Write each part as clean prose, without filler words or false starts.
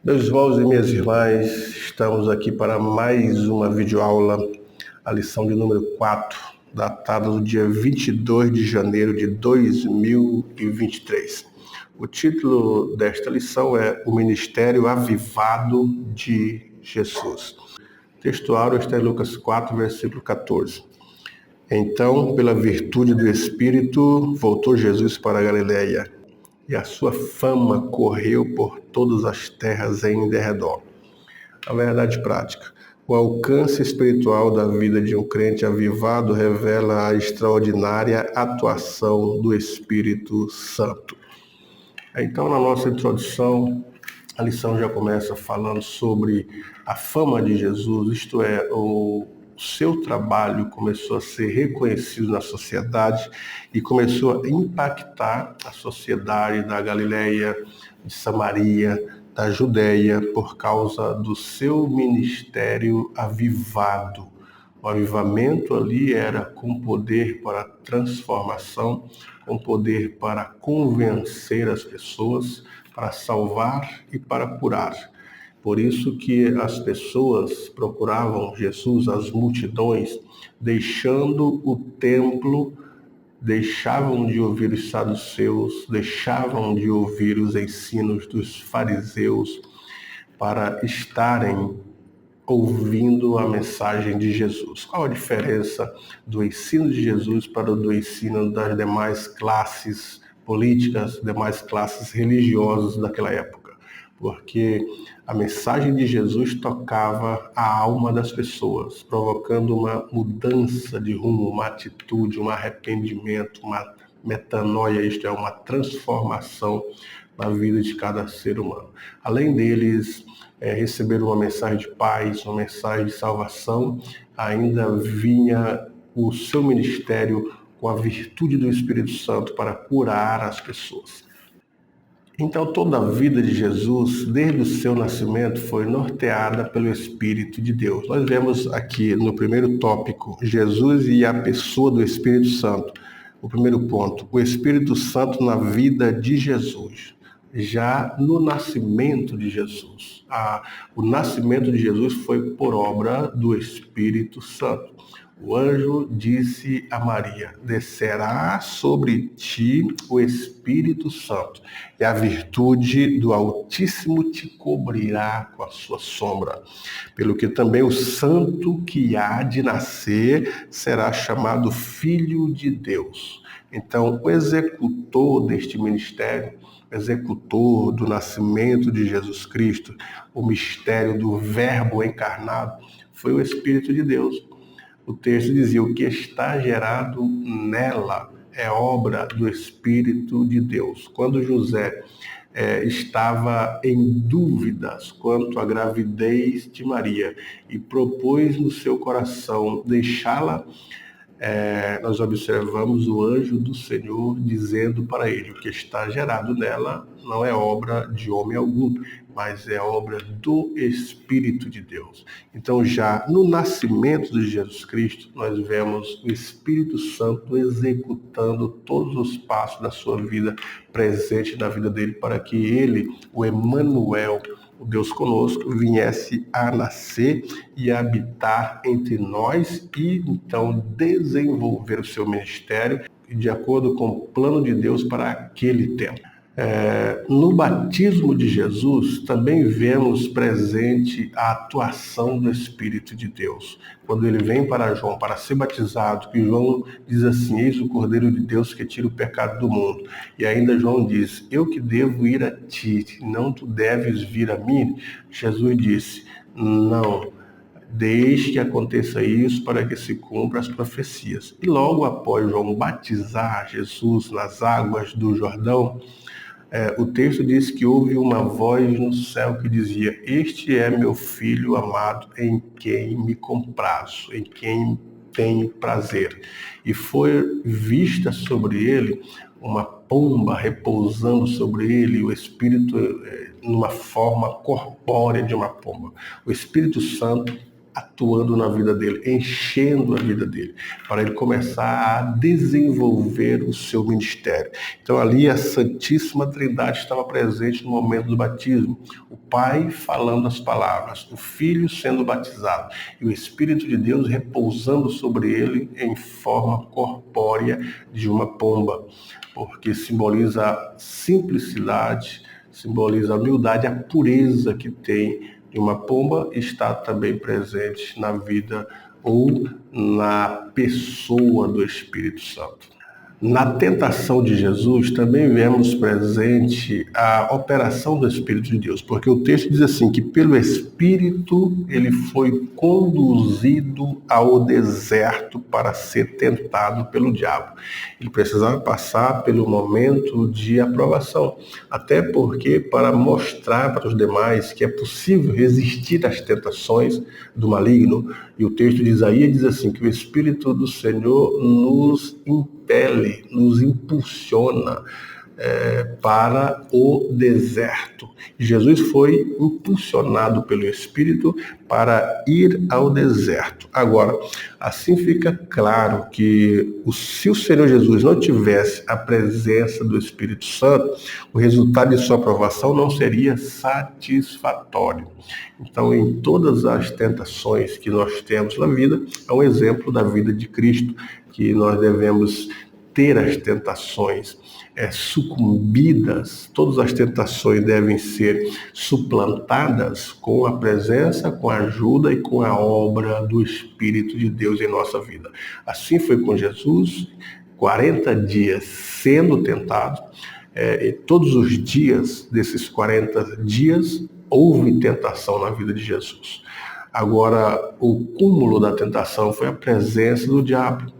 Meus irmãos e minhas irmãs, estamos aqui para mais uma videoaula, a lição de número 4, datada do dia 22 de janeiro de 2023. O título desta lição é O Ministério Avivado de Jesus. O textuário está em Lucas 4, versículo 14. Então, pela virtude do Espírito, voltou Jesus para a Galileia, e a sua fama correu por todas as terras em derredor. A verdade prática. O alcance espiritual da vida de um crente avivado revela a extraordinária atuação do Espírito Santo. Então, na nossa introdução, a lição já começa falando sobre a fama de Jesus, isto é, o seu trabalho começou a ser reconhecido na sociedade e começou a impactar a sociedade da Galileia, de Samaria, da Judéia, por causa do seu ministério avivado. O avivamento ali era com poder para transformação, com poder para convencer as pessoas, para salvar e para curar. Por isso que as pessoas procuravam Jesus, as multidões, deixando o templo, deixavam de ouvir os saduceus, deixavam de ouvir os ensinos dos fariseus para estarem ouvindo a mensagem de Jesus. Qual a diferença do ensino de Jesus para o do ensino das demais classes políticas, demais classes religiosas daquela época? Porque a mensagem de Jesus tocava a alma das pessoas, provocando uma mudança de rumo, uma atitude, um arrependimento, uma metanoia, isto é, uma transformação na vida de cada ser humano. Além deles receber uma mensagem de paz, uma mensagem de salvação, ainda vinha o seu ministério com a virtude do Espírito Santo para curar as pessoas. Então, toda a vida de Jesus, desde o seu nascimento, foi norteada pelo Espírito de Deus. Nós vemos aqui no primeiro tópico, Jesus e a pessoa do Espírito Santo. O primeiro ponto, o Espírito Santo na vida de Jesus. Já no nascimento de Jesus. O nascimento de Jesus foi por obra do Espírito Santo. O anjo disse a Maria: descerá sobre ti o Espírito Santo, e a virtude do Altíssimo te cobrirá com a sua sombra. Pelo que também o santo que há de nascer será chamado Filho de Deus. Então, o executor deste ministério, executor do nascimento de Jesus Cristo, o mistério do Verbo encarnado, foi o Espírito de Deus. O texto dizia: o que está gerado nela é obra do Espírito de Deus. Quando José estava em dúvidas quanto à gravidez de Maria e propôs no seu coração deixá-la, nós observamos o anjo do Senhor dizendo para ele: o que está gerado nela não é obra de homem algum, mas é obra do Espírito de Deus. Então, já no nascimento de Jesus Cristo, nós vemos o Espírito Santo executando todos os passos da sua vida, presente na vida dele, para que ele, o Emanuel, o Deus conosco, viesse a nascer e a habitar entre nós e então desenvolver o seu ministério de acordo com o plano de Deus para aquele tempo. No batismo de Jesus, também vemos presente a atuação do Espírito de Deus. Quando ele vem para João para ser batizado, que João diz assim: eis o Cordeiro de Deus que tira o pecado do mundo. E ainda João diz: eu que devo ir a ti, não tu deves vir a mim. Jesus disse: não, deixe que aconteça isso para que se cumpra as profecias. E logo após João batizar Jesus nas águas do Jordão, o texto diz que houve uma voz no céu que dizia: este é meu filho amado, em quem me comprazo, em quem tenho prazer. E foi vista sobre ele uma pomba repousando sobre ele, o Espírito numa forma corpórea de uma pomba. O Espírito Santo atuando na vida dele, enchendo a vida dele, para ele começar a desenvolver o seu ministério. Então ali a Santíssima Trindade estava presente no momento do batismo, o Pai falando as palavras, o Filho sendo batizado e o Espírito de Deus repousando sobre ele em forma corpórea de uma pomba, porque simboliza a simplicidade, simboliza a humildade, a pureza que tem de uma pomba, está também presente na vida ou na pessoa do Espírito Santo. Na tentação de Jesus também vemos presente a operação do Espírito de Deus, porque o texto diz assim, que pelo Espírito ele foi conduzido ao deserto para ser tentado pelo diabo. Ele precisava passar pelo momento de aprovação, até porque para mostrar para os demais que é possível resistir às tentações do maligno, e o texto de Isaías diz assim, que o Espírito do Senhor nos impele, nos impulsiona para o deserto. Jesus foi impulsionado pelo Espírito para ir ao deserto. Agora, assim fica claro que se o Senhor Jesus não tivesse a presença do Espírito Santo, o resultado de sua aprovação não seria satisfatório. Então, em todas as tentações que nós temos na vida, é um exemplo da vida de Cristo, que nós devemos ter as tentações sucumbidas, todas as tentações devem ser suplantadas com a presença, com a ajuda e com a obra do Espírito de Deus em nossa vida. Assim foi com Jesus, 40 dias sendo tentado, e todos os dias desses 40 dias houve tentação na vida de Jesus. Agora, o cúmulo da tentação foi a presença do diabo.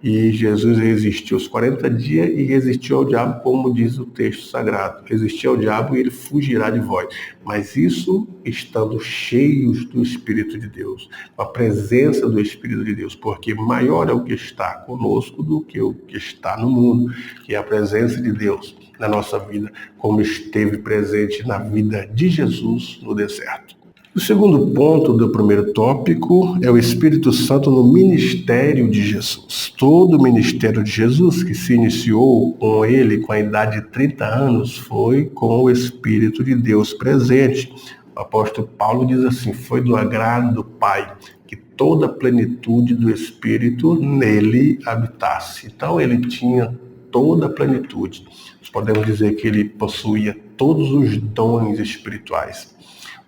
E Jesus resistiu os 40 dias e resistiu ao diabo, como diz o texto sagrado. Resistiu ao diabo e ele fugirá de vós. Mas isso estando cheios do Espírito de Deus, com a presença do Espírito de Deus, porque maior é o que está conosco do que o que está no mundo, que é a presença de Deus na nossa vida, como esteve presente na vida de Jesus no deserto. O segundo ponto do primeiro tópico é o Espírito Santo no ministério de Jesus. Todo o ministério de Jesus, que se iniciou com ele com a idade de 30 anos, foi com o Espírito de Deus presente. O apóstolo Paulo diz assim, foi do agrado do Pai que toda a plenitude do Espírito nele habitasse. Então ele tinha toda a plenitude. Nós podemos dizer que ele possuía todos os dons espirituais.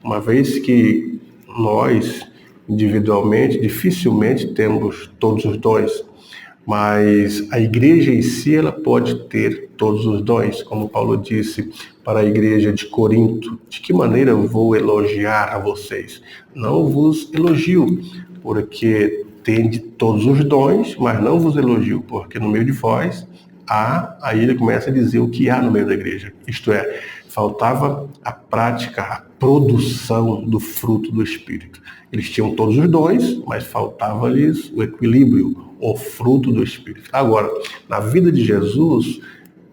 Uma vez que nós, individualmente, dificilmente temos todos os dons, mas a igreja em si, ela pode ter todos os dons, como Paulo disse para a igreja de Corinto, de que maneira eu vou elogiar a vocês? Não vos elogio, porque tende todos os dons, mas não vos elogio, porque no meio de vós aí ele começa a dizer o que há no meio da igreja, isto é, faltava a prática, a produção do fruto do Espírito. Eles tinham todos os dons, mas faltava-lhes o equilíbrio, o fruto do Espírito. Agora, na vida de Jesus,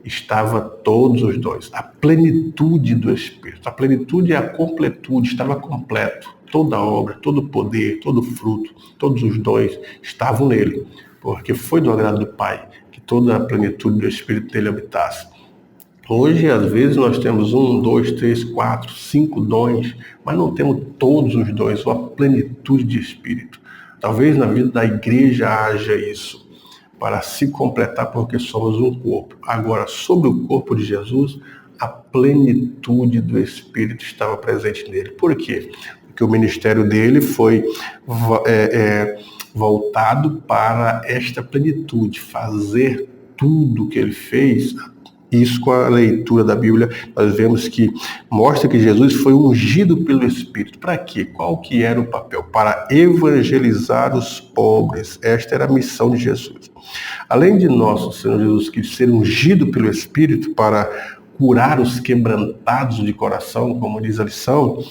estava todos os dons, a plenitude do Espírito. A plenitude é a completude, estava completo. Toda a obra, todo o poder, todo o fruto, todos os dons estavam nele, porque foi do agrado do Pai que toda a plenitude do Espírito dele habitasse. Hoje, às vezes, nós temos 1, 2, 3, 4, 5 dons, mas não temos todos os dons, ou a plenitude de Espírito. Talvez na vida da igreja haja isso, para se completar, porque somos um corpo. Agora, sobre o corpo de Jesus, a plenitude do Espírito estava presente nele. Por quê? Porque o ministério dele foi voltado para esta plenitude, fazer tudo o que ele fez. Isso, com a leitura da Bíblia, nós vemos que mostra que Jesus foi ungido pelo Espírito. Para quê? Qual que era o papel? Para evangelizar os pobres. Esta era a missão de Jesus. Além de nosso Senhor Jesus Cristo ser ungido pelo Espírito para curar os quebrantados de coração, como diz a lição,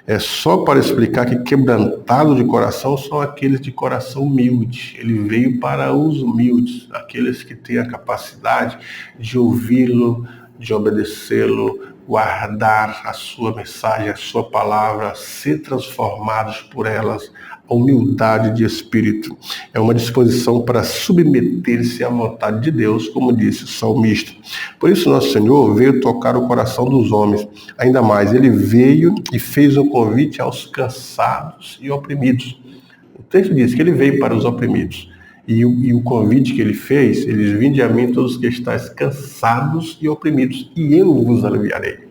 é só para explicar que quebrantados de coração são aqueles de coração humilde. Ele veio para os humildes, aqueles que têm a capacidade de ouvi-lo, de obedecê-lo, guardar a sua mensagem, a sua palavra, ser transformados por elas a humildade de espírito. É uma disposição para submeter-se à vontade de Deus, como disse o salmista. Por isso nosso Senhor veio tocar o coração dos homens. Ainda mais, ele veio e fez um convite aos cansados e oprimidos. O texto diz que ele veio para os oprimidos. E o convite que ele fez, eles vinde a mim todos que estáis cansados e oprimidos, e eu vos aliviarei.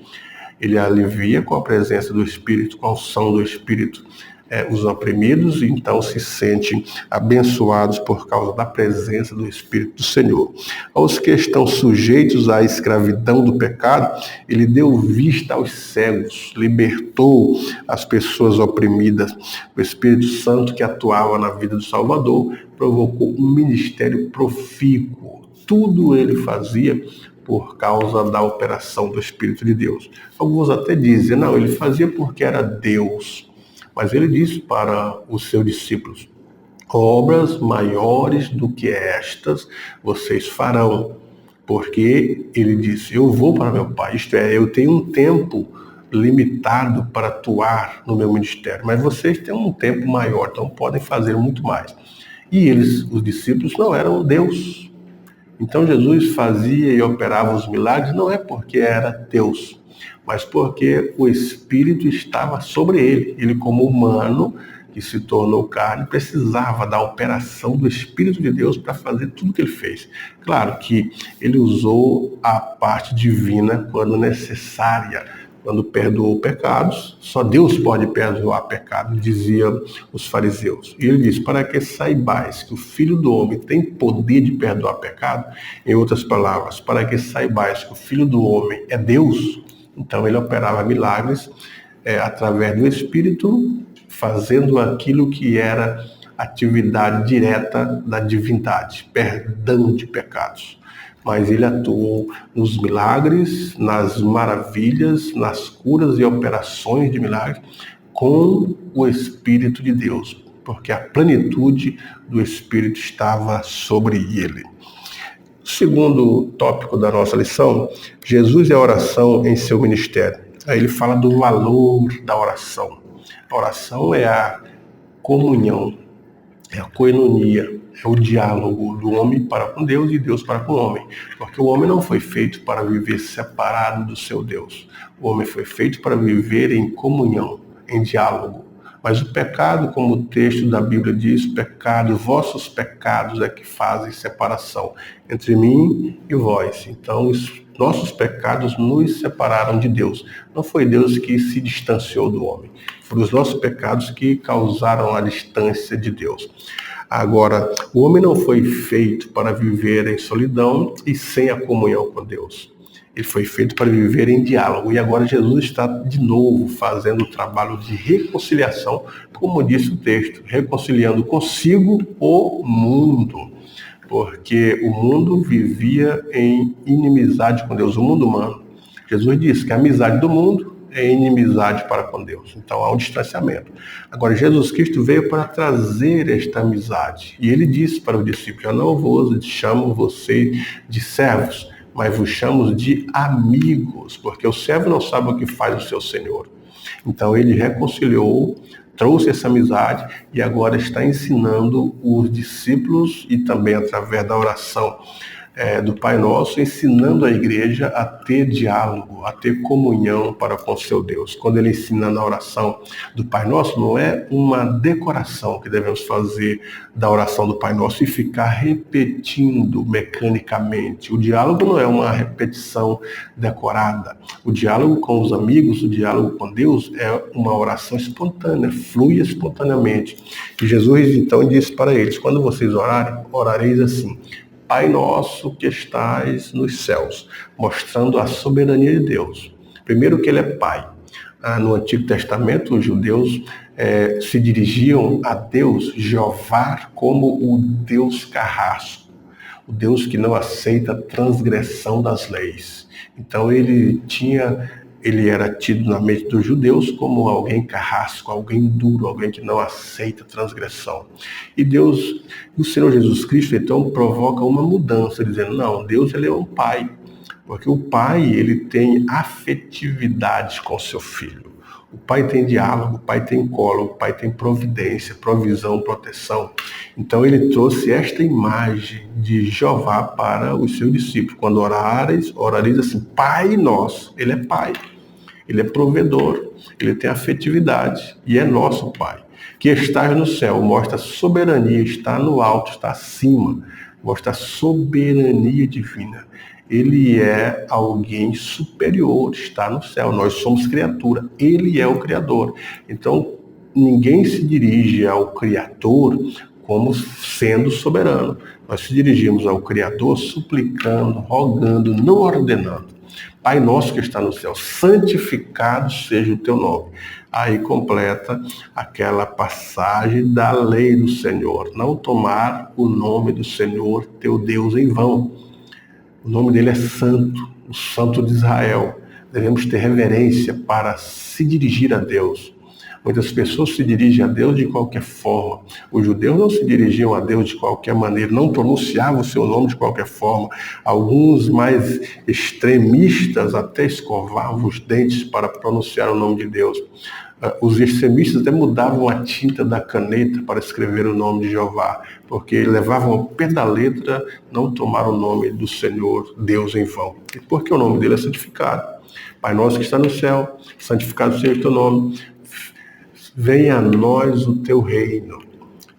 Ele alivia com a presença do Espírito, com a unção do Espírito, os oprimidos, então se sentem abençoados por causa da presença do Espírito do Senhor. Aos que estão sujeitos à escravidão do pecado, ele deu vista aos cegos, libertou as pessoas oprimidas. O Espírito Santo que atuava na vida do Salvador provocou um ministério profícuo. Tudo ele fazia por causa da operação do Espírito de Deus. Alguns até dizem, não, ele fazia porque era Deus. Mas ele disse para os seus discípulos, obras maiores do que estas vocês farão. Porque ele disse, eu vou para meu Pai, isto é, eu tenho um tempo limitado para atuar no meu ministério, mas vocês têm um tempo maior, então podem fazer muito mais. E eles, os discípulos, não eram Deus. Então Jesus fazia e operava os milagres não é porque era Deus, mas porque o Espírito estava sobre ele. Ele, como humano, que se tornou carne, precisava da operação do Espírito de Deus para fazer tudo o que ele fez. Claro que ele usou a parte divina quando necessária, quando perdoou pecados. Só Deus pode perdoar pecado, diziam os fariseus. E ele diz, para que saibais que o Filho do Homem tem poder de perdoar pecado, em outras palavras, para que saibais que o Filho do Homem é Deus. Então ele operava milagres através do Espírito, fazendo aquilo que era atividade direta da divindade, perdão de pecados. Mas ele atuou nos milagres, nas maravilhas, nas curas e operações de milagres com o Espírito de Deus, porque a plenitude do Espírito estava sobre ele. Segundo tópico da nossa lição, Jesus e a oração em seu ministério. Aí ele fala do valor da oração. A oração é a comunhão, é a koinonia, é o diálogo do homem para com Deus e Deus para com o homem. Porque o homem não foi feito para viver separado do seu Deus. O homem foi feito para viver em comunhão, em diálogo. Mas o pecado, como o texto da Bíblia diz, pecado, vossos pecados é que fazem separação entre mim e vós. Então, os nossos pecados nos separaram de Deus. Não foi Deus que se distanciou do homem. Foram os nossos pecados que causaram a distância de Deus. Agora, o homem não foi feito para viver em solidão e sem a comunhão com Deus. Ele foi feito para viver em diálogo. E agora Jesus está de novo fazendo o trabalho de reconciliação, como disse o texto, reconciliando consigo o mundo. Porque o mundo vivia em inimizade com Deus, o mundo humano. Jesus disse que a amizade do mundo é inimizade para com Deus. Então há um distanciamento. Agora Jesus Cristo veio para trazer esta amizade. E ele disse para os discípulos, eu não vos chamo vocês de servos, mas vos chamo de amigos, porque o servo não sabe o que faz o seu senhor. Então ele reconciliou, trouxe essa amizade e agora está ensinando os discípulos e também através da oração do Pai Nosso, ensinando a igreja a ter diálogo, a ter comunhão para com seu Deus. Quando ele ensina na oração do Pai Nosso, não é uma decoração que devemos fazer da oração do Pai Nosso e ficar repetindo mecanicamente. O diálogo não é uma repetição decorada. O diálogo com os amigos, o diálogo com Deus é uma oração espontânea, flui espontaneamente. E Jesus então disse para eles, quando vocês orarem, orareis assim, Pai nosso que estais nos céus, mostrando a soberania de Deus. Primeiro que ele é Pai. No Antigo Testamento, os judeus se dirigiam a Deus, Jeová, como o Deus carrasco, o Deus que não aceita a transgressão das leis. Então ele era tido na mente dos judeus como alguém carrasco, alguém duro, alguém que não aceita transgressão. E Deus, o Senhor Jesus Cristo, então, provoca uma mudança, dizendo, não, Deus ele é um pai, porque o pai ele tem afetividade com seu filho. O Pai tem diálogo, o Pai tem colo, o Pai tem providência, provisão, proteção. Então ele trouxe esta imagem de Jeová para os seus discípulos. Quando orareis assim, Pai nosso. Ele é Pai, ele é provedor, ele tem afetividade e é nosso Pai. Que estás no céu, mostra soberania, está no alto, está acima, mostra soberania divina. Ele é alguém superior, está no céu. Nós somos criatura, ele é o Criador. Então, ninguém se dirige ao Criador como sendo soberano. Nós se dirigimos ao Criador suplicando, rogando, não ordenando. Pai nosso que está no céu, santificado seja o teu nome. Aí completa aquela passagem da lei do Senhor. Não tomar o nome do Senhor, teu Deus, em vão. O nome dele é Santo, o Santo de Israel. Devemos ter reverência para se dirigir a Deus. Muitas pessoas se dirigem a Deus de qualquer forma. Os judeus não se dirigiam a Deus de qualquer maneira, não pronunciavam o seu nome de qualquer forma. Alguns mais extremistas até escovavam os dentes para pronunciar o nome de Deus. Os extremistas até mudavam a tinta da caneta para escrever o nome de Jeová, porque levavam ao pé da letra não tomar o nome do Senhor Deus em vão. Porque o nome dele é santificado. Pai nosso que está no céu, santificado seja o teu nome. Venha a nós o teu reino.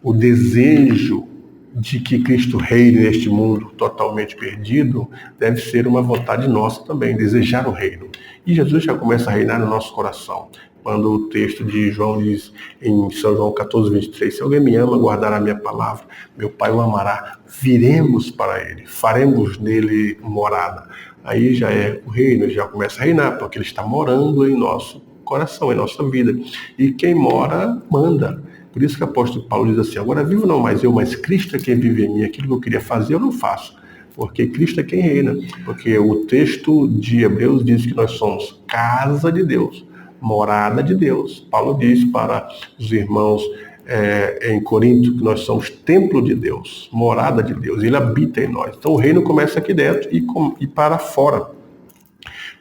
O desejo de que Cristo reine neste mundo totalmente perdido deve ser uma vontade nossa também, desejar o reino. E Jesus já começa a reinar no nosso coração. Quando o texto de João diz em São João 14, 23, se alguém me ama, guardará a minha palavra, meu Pai o amará, viremos para ele, faremos nele morada. Aí já é o reino, ele já começa a reinar, porque ele está morando em nosso coração, em nossa vida. E quem mora, manda. Por isso que o apóstolo Paulo diz assim, agora vivo não mais eu, mas Cristo é quem vive em mim. Aquilo que eu queria fazer, eu não faço. Porque Cristo é quem reina. Porque o texto de Hebreus diz que nós somos casa de Deus, morada de Deus. Paulo diz para os irmãos em Corinto que nós somos templo de Deus, morada de Deus. Ele habita em nós. Então o reino começa aqui dentro e para fora.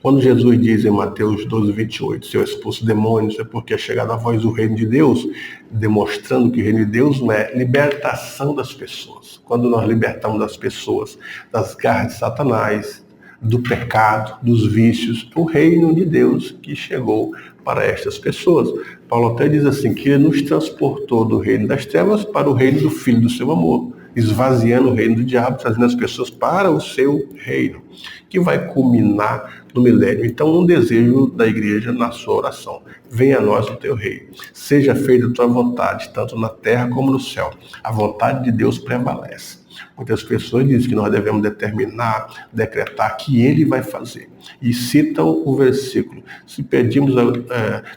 Quando Jesus diz em Mateus 12, 28, se eu expulso demônios é porque é chegada a voz do reino de Deus, demonstrando que o reino de Deus não é libertação das pessoas. Quando nós libertamos as pessoas das garras de Satanás, do pecado, dos vícios, o reino de Deus que chegou para estas pessoas. Paulo até diz assim, que ele nos transportou do reino das trevas para o reino do Filho do seu amor, esvaziando o reino do diabo, trazendo as pessoas para o seu reino, que vai culminar no milênio. Então, um desejo da igreja na sua oração: venha a nós o teu reino, seja feita a tua vontade, tanto na terra como no céu. A vontade de Deus prevalece. Muitas pessoas dizem que nós devemos determinar, decretar que ele vai fazer. E citam o versículo, se pedimos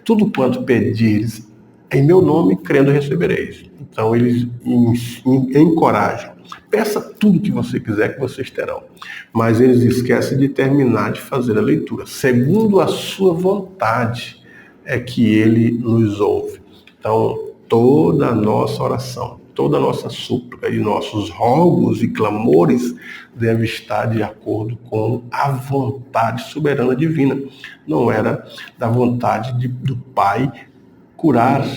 tudo quanto pedires em meu nome, crendo recebereis. Então eles encorajam. Peça tudo que você quiser que vocês terão. Mas eles esquecem de terminar de fazer a leitura. Segundo a sua vontade é que ele nos ouve. Então toda a nossa oração, toda a nossa súplica e nossos rogos e clamores deve estar de acordo com a vontade soberana divina. Não era da vontade do Pai curar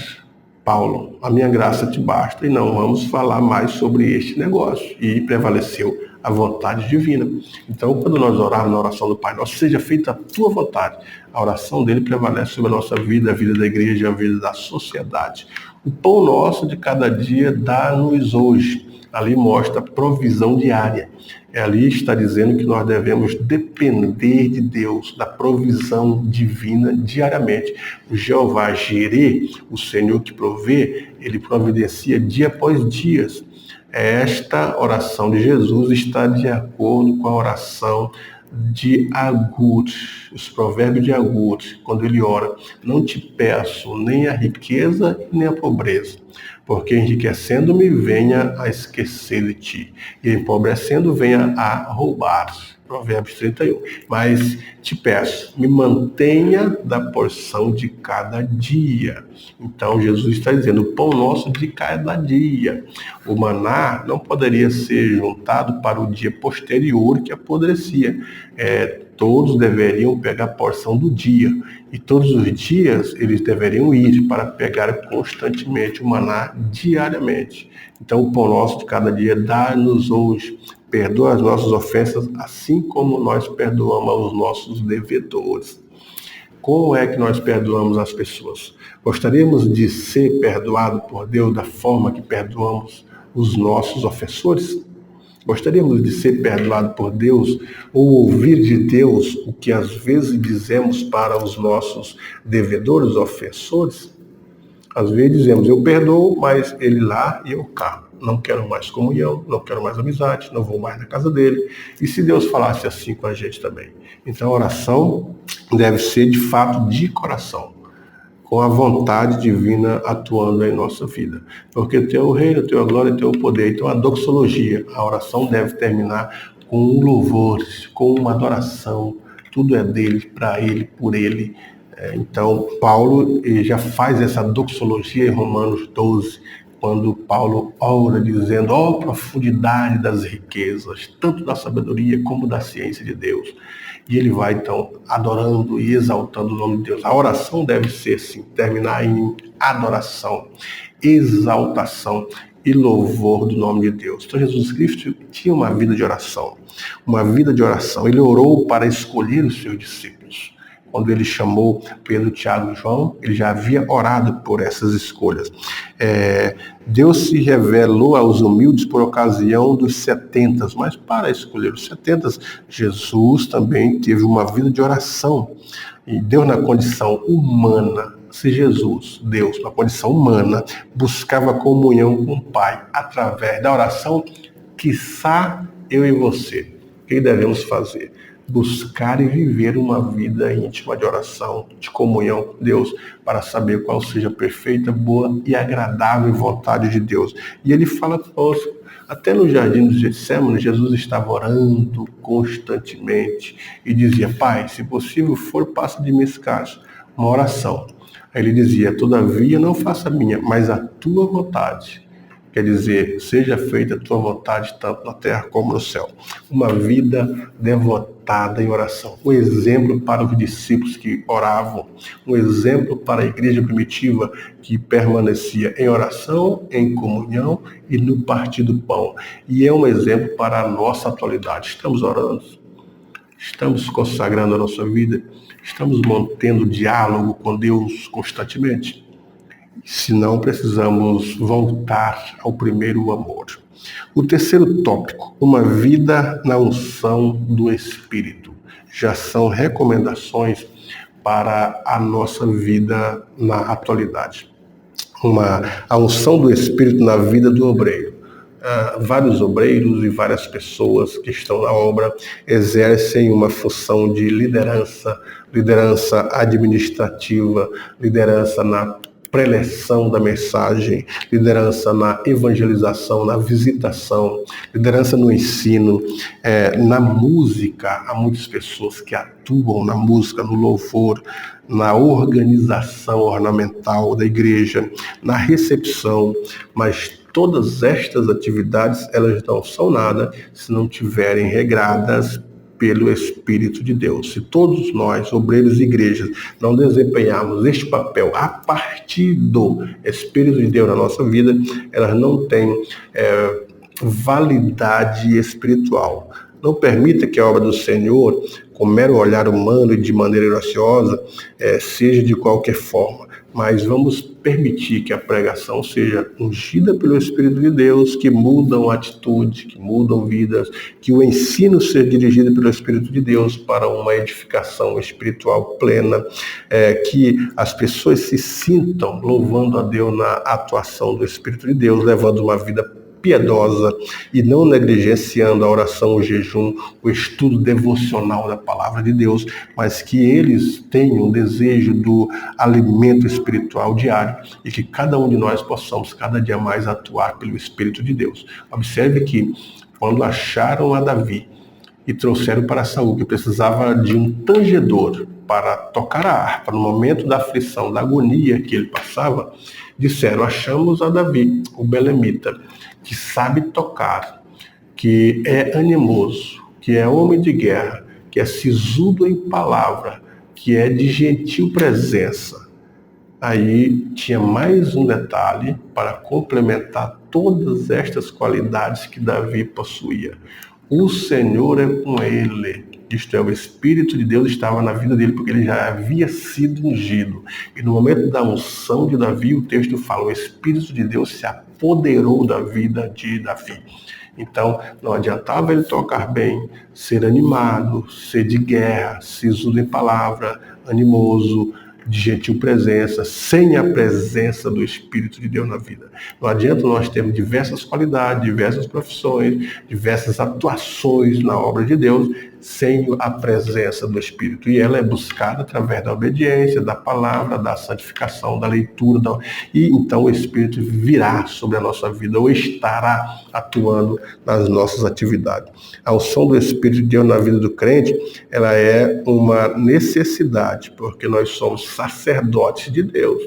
Paulo, a minha graça te basta, e não vamos falar mais sobre este negócio. E prevaleceu a vontade divina. Então, quando nós orarmos na oração do Pai Nosso, seja feita a tua vontade. A oração dele prevalece sobre a nossa vida, a vida da igreja, a vida da sociedade. O pão nosso de cada dia dá-nos hoje. Ali mostra a provisão diária. Ali está dizendo que nós devemos depender de Deus, da provisão divina diariamente. O Jeová Jireh, o Senhor que provê, ele providencia dia após dia. Esta oração de Jesus está de acordo com a oração de Agur, os provérbios de Agur, quando ele ora: não te peço nem a riqueza nem a pobreza, porque enriquecendo-me venha a esquecer de ti, e empobrecendo venha a roubar. Provérbios 31. Mas te peço, me mantenha da porção de cada dia. Então Jesus está dizendo, o pão nosso de cada dia. O maná não poderia ser juntado para o dia posterior que apodrecia. Todos deveriam pegar a porção do dia. E todos os dias eles deveriam ir para pegar constantemente o maná diariamente. Então o pão nosso de cada dia dá-nos hoje. Perdoa as nossas ofensas, assim como nós perdoamos aos nossos devedores. Como é que nós perdoamos as pessoas? Gostaríamos de ser perdoados por Deus da forma que perdoamos os nossos ofensores? Gostaríamos de ser perdoados por Deus ou ouvir de Deus o que às vezes dizemos para os nossos devedores, ofensores? Às vezes dizemos, eu perdoo, mas ele lá e eu cá. Não quero mais comunhão, não quero mais amizade, não vou mais na casa dele. E se Deus falasse assim com a gente também? Então a oração deve ser de fato de coração, com a vontade divina atuando em nossa vida. Porque teu reino, teu glória, teu poder. Então a doxologia, a oração deve terminar com um louvor, com uma adoração. Tudo é dele, para ele, por ele. Então Paulo já faz essa doxologia em Romanos 12, quando Paulo ora dizendo, ó profundidade das riquezas, tanto da sabedoria como da ciência de Deus. E ele vai então adorando e exaltando o nome de Deus. A oração deve ser assim, terminar em adoração, exaltação e louvor do nome de Deus. Então Jesus Cristo tinha uma vida de oração, uma vida de oração. Ele orou para escolher os seus discípulos. Quando ele chamou Pedro, Tiago e João, ele já havia orado por essas escolhas. Deus se revelou aos humildes por ocasião dos 70, mas para escolher os 70, Jesus também teve uma vida de oração. E Deus, na condição humana, se Jesus, Deus, na condição humana, buscava comunhão com o Pai através da oração, quiçá eu e você, o que devemos fazer? Buscar e viver uma vida íntima de oração, de comunhão com Deus, para saber qual seja a perfeita, boa e agradável vontade de Deus. E ele fala conosco, até no jardim do Getsêmani, Jesus estava orando constantemente e dizia, Pai, se possível for, passa de mim esse cálice. Uma oração. Aí ele dizia, todavia não faça a minha, mas a tua vontade. Quer dizer, seja feita a tua vontade, tanto na terra como no céu. Uma vida devotada em oração. Um exemplo para os discípulos que oravam. Um exemplo para a igreja primitiva que permanecia em oração, em comunhão e no partir do pão. E é um exemplo para a nossa atualidade. Estamos orando, estamos consagrando a nossa vida, estamos mantendo diálogo com Deus constantemente. Se não, precisamos voltar ao primeiro amor. O terceiro tópico, uma vida na unção do Espírito. Já são recomendações para a nossa vida na atualidade. A unção do Espírito na vida do obreiro. Vários obreiros e várias pessoas que estão na obra exercem uma função de liderança administrativa, liderança na preleção da mensagem, liderança na evangelização, na visitação, liderança no ensino, na música. Há muitas pessoas que atuam na música, no louvor, na organização ornamental da igreja, na recepção, mas todas estas atividades, elas não são nada se não tiverem regradas pelo Espírito de Deus. Se todos nós, obreiros e igrejas, não desempenharmos este papel a partir do Espírito de Deus na nossa vida, elas não têm validade espiritual. Não permita que a obra do Senhor, com mero olhar humano e de maneira graciosa, seja de qualquer forma. Mas vamos permitir que a pregação seja ungida pelo Espírito de Deus, que mudam atitude, que mudam vidas, que o ensino seja dirigido pelo Espírito de Deus para uma edificação espiritual plena, que as pessoas se sintam louvando a Deus na atuação do Espírito de Deus, levando uma vida piedosa e não negligenciando a oração, o jejum, o estudo devocional da palavra de Deus, mas que eles tenham desejo do alimento espiritual diário e que cada um de nós possamos cada dia mais atuar pelo Espírito de Deus. Observe que quando acharam a Davi, e trouxeram para Saul, que precisava de um tangedor para tocar a harpa. No momento da aflição, da agonia que ele passava, disseram: achamos a Davi, o belemita, que sabe tocar, que é animoso, que é homem de guerra, que é sisudo em palavra, que é de gentil presença. Aí tinha mais um detalhe para complementar todas estas qualidades que Davi possuía. O Senhor é com ele. Isto é, o Espírito de Deus estava na vida dele, porque ele já havia sido ungido. E no momento da unção de Davi, o texto fala: o Espírito de Deus se apoderou da vida de Davi. Então, não adiantava ele tocar bem, ser animado, ser de guerra, sisudo em palavra, animoso, de gentil presença, sem a presença do Espírito de Deus na vida. Não adianta nós termos diversas qualidades, diversas profissões, diversas atuações na obra de Deus, sem a presença do Espírito. E ela é buscada através da obediência, da palavra, da santificação, da leitura. E então o Espírito virá sobre a nossa vida, ou estará atuando nas nossas atividades. A unção do Espírito de Deus na vida do crente, ela é uma necessidade, porque nós somos sacerdotes de Deus.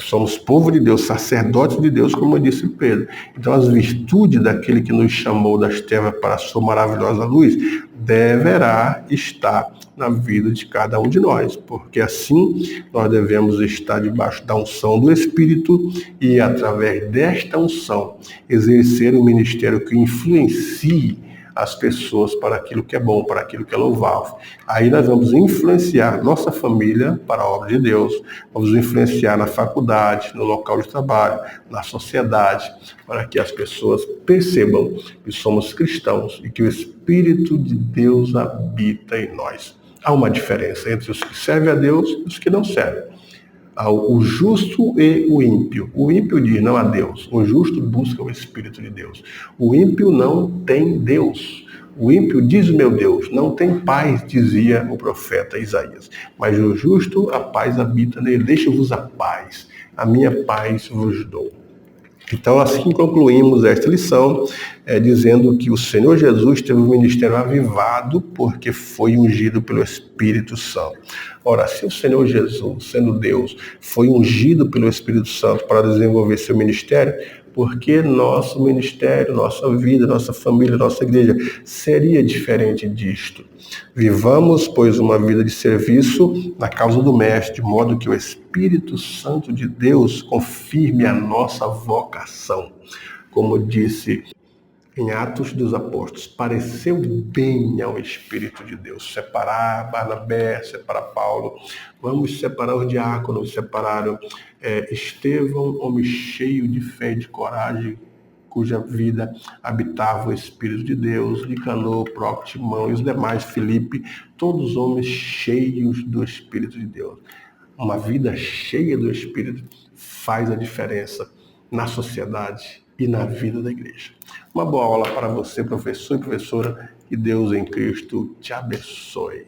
Somos povo de Deus, sacerdotes de Deus, como disse Pedro. Então, as virtudes daquele que nos chamou das trevas para a sua maravilhosa luz deverá estar na vida de cada um de nós, porque assim nós devemos estar debaixo da unção do Espírito e, através desta unção, exercer um ministério que influencie as pessoas para aquilo que é bom, para aquilo que é louvável. Aí nós vamos influenciar nossa família para a obra de Deus, vamos influenciar na faculdade, no local de trabalho, na sociedade, para que as pessoas percebam que somos cristãos e que o Espírito de Deus habita em nós. Há uma diferença entre os que servem a Deus e os que não servem. O justo e o ímpio. O ímpio diz não a Deus. O justo busca o Espírito de Deus. O ímpio não tem Deus. O ímpio diz: meu Deus, não tem paz, dizia o profeta Isaías. Mas o justo, a paz habita nele. Deixa-vos a paz. A minha paz vos dou. Então, assim concluímos esta lição, dizendo que o Senhor Jesus teve um ministério avivado porque foi ungido pelo Espírito Santo. Ora, se o Senhor Jesus, sendo Deus, foi ungido pelo Espírito Santo para desenvolver seu ministério, porque nosso ministério, nossa vida, nossa família, nossa igreja seria diferente disto. Vivamos, pois, uma vida de serviço na causa do Mestre, de modo que o Espírito Santo de Deus confirme a nossa vocação. Como disse em Atos dos Apóstolos, pareceu bem ao Espírito de Deus separar Barnabé, separar Paulo. Vamos separar os diáconos, separaram Estevão, homem cheio de fé e de coragem, cuja vida habitava o Espírito de Deus, Nicanor, próprio Timão e os demais, Filipe, todos homens cheios do Espírito de Deus. Uma vida cheia do Espírito faz a diferença na sociedade e na vida da igreja. Uma boa aula para você, professor e professora, que Deus em Cristo te abençoe.